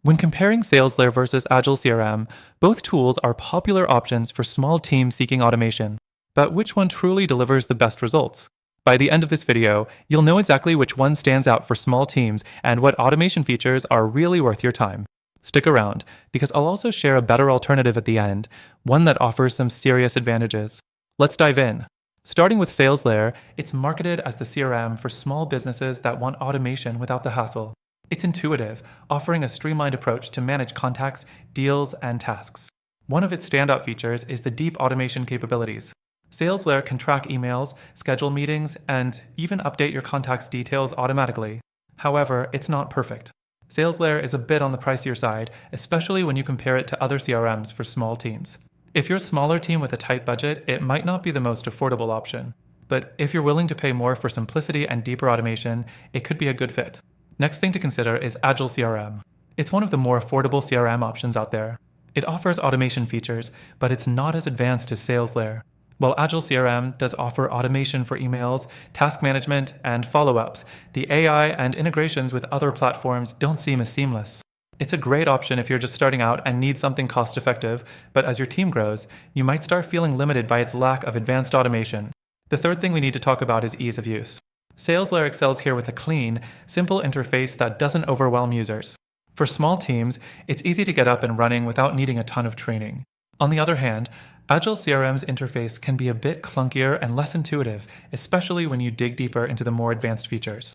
When comparing Salesflare versus Agile CRM, both tools are popular options for small teams seeking automation. But which one truly delivers the best results? By the end of this video, you'll know exactly which one stands out for small teams and what automation features are really worth your time. Stick around, because I'll also share a better alternative at the end, one that offers some serious advantages. Let's dive in. Starting with Salesflare, it's marketed as the CRM for small businesses that want automation without the hassle. It's intuitive, offering a streamlined approach to manage contacts, deals, and tasks. One of its standout features is the deep automation capabilities. Salesflare can track emails, schedule meetings, and even update your contacts' details automatically. However, it's not perfect. Salesflare is a bit on the pricier side, especially when you compare it to other CRMs for small teams. If you're a smaller team with a tight budget, it might not be the most affordable option. But if you're willing to pay more for simplicity and deeper automation, it could be a good fit. Next thing to consider is Agile CRM. It's one of the more affordable CRM options out there. It offers automation features, but it's not as advanced as Salesflare. While Agile CRM does offer automation for emails, task management, and follow-ups, the AI and integrations with other platforms don't seem as seamless. It's a great option if you're just starting out and need something cost-effective, but as your team grows, you might start feeling limited by its lack of advanced automation. The third thing we need to talk about is ease of use. Salesflare excels here with a clean, simple interface that doesn't overwhelm users. For small teams, it's easy to get up and running without needing a ton of training. On the other hand, Agile CRM's interface can be a bit clunkier and less intuitive, especially when you dig deeper into the more advanced features.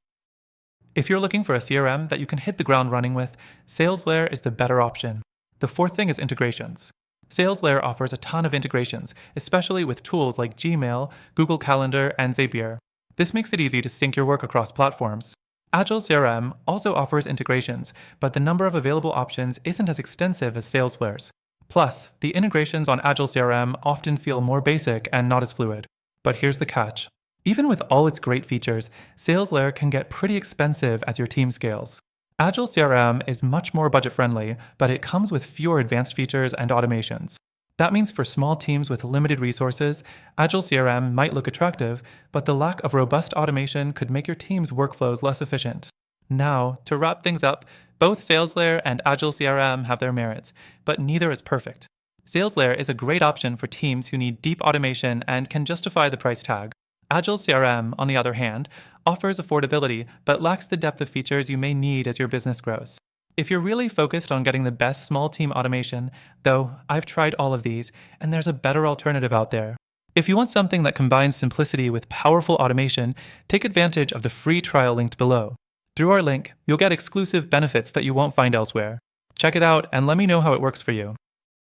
If you're looking for a CRM that you can hit the ground running with, Salesflare is the better option. The fourth thing is integrations. Salesflare offers a ton of integrations, especially with tools like Gmail, Google Calendar, and Zapier. This makes it easy to sync your work across platforms. Agile CRM also offers integrations, but the number of available options isn't as extensive as Salesflare's. Plus, the integrations on Agile CRM often feel more basic and not as fluid. But here's the catch. Even with all its great features, Salesflare can get pretty expensive as your team scales. Agile CRM is much more budget-friendly, but it comes with fewer advanced features and automations. That means for small teams with limited resources, Agile CRM might look attractive, but the lack of robust automation could make your team's workflows less efficient. Now, to wrap things up, both Salesflare and Agile CRM have their merits, but neither is perfect. Salesflare is a great option for teams who need deep automation and can justify the price tag. Agile CRM, on the other hand, offers affordability but lacks the depth of features you may need as your business grows. If you're really focused on getting the best small team automation, though I've tried all of these, and there's a better alternative out there. If you want something that combines simplicity with powerful automation, take advantage of the free trial linked below. Through our link, you'll get exclusive benefits that you won't find elsewhere. Check it out and let me know how it works for you.